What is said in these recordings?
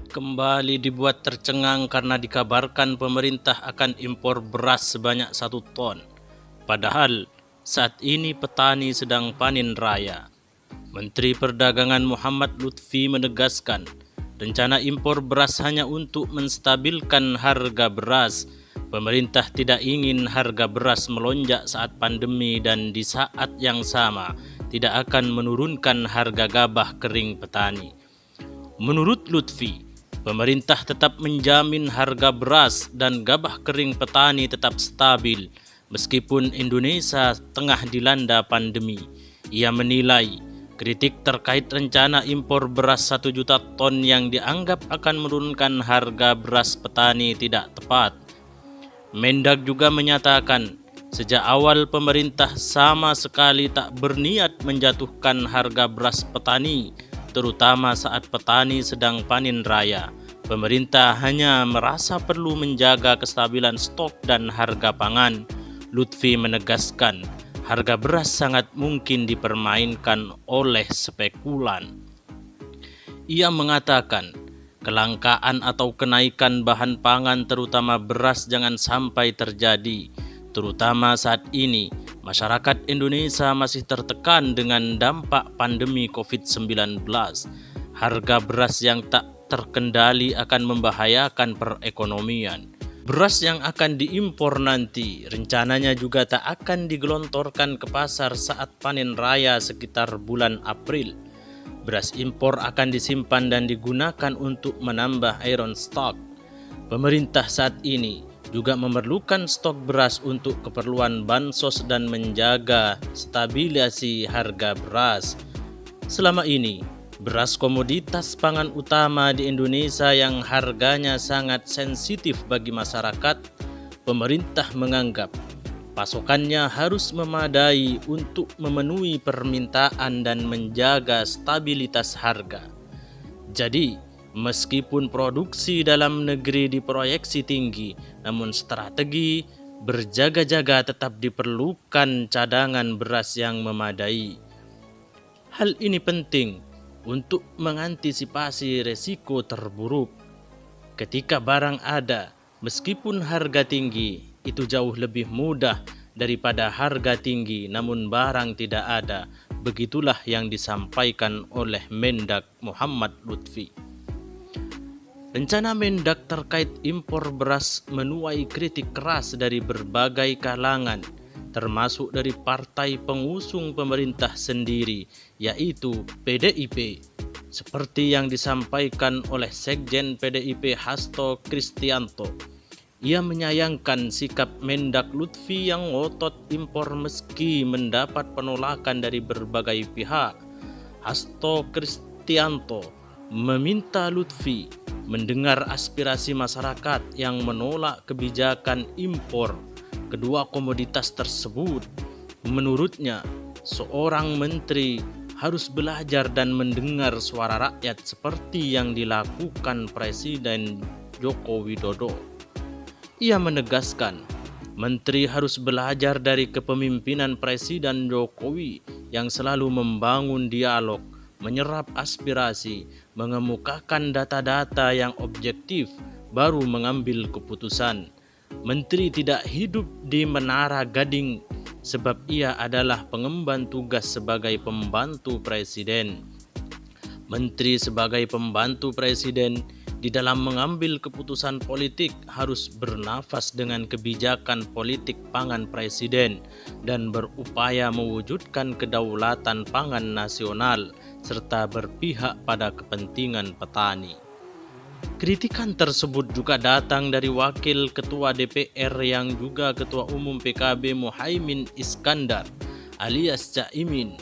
kembali dibuat tercengang karena dikabarkan pemerintah akan impor beras sebanyak 1 ton. Padahal saat ini petani sedang panen raya. Menteri Perdagangan Muhammad Lutfi menegaskan, rencana impor beras hanya untuk menstabilkan harga beras. Pemerintah tidak ingin harga beras melonjak saat pandemi dan di saat yang sama tidak akan menurunkan harga gabah kering petani. Menurut Lutfi, pemerintah tetap menjamin harga beras dan gabah kering petani tetap stabil meskipun Indonesia tengah dilanda pandemi. Ia menilai kritik terkait rencana impor beras 1 juta ton yang dianggap akan menurunkan harga beras petani tidak tepat. Mendag juga menyatakan, sejak awal pemerintah sama sekali tak berniat menjatuhkan harga beras petani, terutama saat petani sedang panen raya. Pemerintah hanya merasa perlu menjaga kestabilan stok dan harga pangan. Lutfi menegaskan, harga beras sangat mungkin dipermainkan oleh spekulan. Ia mengatakan, kelangkaan atau kenaikan bahan pangan terutama beras jangan sampai terjadi, terutama saat ini masyarakat Indonesia masih tertekan dengan dampak pandemi COVID-19. Harga beras yang tak terkendali akan membahayakan perekonomian. Beras yang akan diimpor nanti rencananya juga tak akan digelontorkan ke pasar saat panen raya sekitar bulan April. Beras impor akan disimpan dan digunakan untuk menambah iron stock. Pemerintah saat ini juga memerlukan stok beras untuk keperluan bansos dan menjaga stabilisasi harga beras. Selama ini, beras komoditas pangan utama di Indonesia yang harganya sangat sensitif bagi masyarakat, pemerintah menganggap pasokannya harus memadai untuk memenuhi permintaan dan menjaga stabilitas harga. Jadi, meskipun produksi dalam negeri diproyeksi tinggi, namun strategi berjaga-jaga tetap diperlukan cadangan beras yang memadai. Hal ini penting untuk mengantisipasi resiko terburuk. Ketika barang ada, meskipun harga tinggi, itu jauh lebih mudah daripada harga tinggi namun barang tidak ada. Begitulah yang disampaikan oleh Mendag Muhammad Lutfi. Rencana Mendag terkait impor beras menuai kritik keras dari berbagai kalangan, termasuk dari partai pengusung pemerintah sendiri, yaitu PDIP. Seperti yang disampaikan oleh Sekjen PDIP Hasto Kristianto. Ia menyayangkan sikap Mendag Lutfi yang ngotot impor meski mendapat penolakan dari berbagai pihak. Hasto Kristianto meminta Lutfi mendengar aspirasi masyarakat yang menolak kebijakan impor kedua komoditas tersebut. Menurutnya, seorang menteri harus belajar dan mendengar suara rakyat seperti yang dilakukan Presiden Joko Widodo. Ia menegaskan, menteri harus belajar dari kepemimpinan Presiden Jokowi yang selalu membangun dialog, menyerap aspirasi, mengemukakan data-data yang objektif, baru mengambil keputusan. Menteri tidak hidup di menara gading sebab ia adalah pengemban tugas sebagai pembantu presiden. Menteri sebagai pembantu presiden di dalam mengambil keputusan politik harus bernafas dengan kebijakan politik pangan presiden dan berupaya mewujudkan kedaulatan pangan nasional serta berpihak pada kepentingan petani. Kritikan tersebut juga datang dari Wakil Ketua DPR yang juga Ketua Umum PKB Muhaimin Iskandar alias Caimin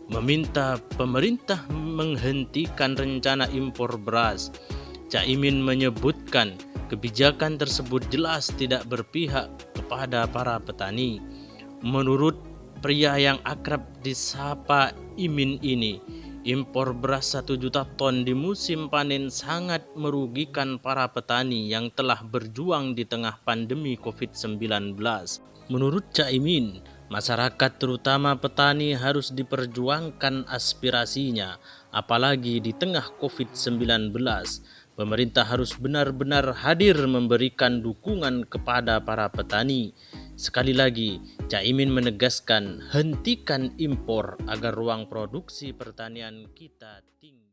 meminta pemerintah menghentikan rencana impor beras. Caimin menyebutkan kebijakan tersebut jelas tidak berpihak kepada para petani. Menurut pria yang akrab disapa Imin ini, impor beras 1 juta ton di musim panen sangat merugikan para petani yang telah berjuang di tengah pandemi COVID-19. Menurut Caimin, masyarakat terutama petani harus diperjuangkan aspirasinya, apalagi di tengah COVID-19. Pemerintah harus benar-benar hadir memberikan dukungan kepada para petani. Sekali lagi, Caimin menegaskan hentikan impor agar ruang produksi pertanian kita tinggi.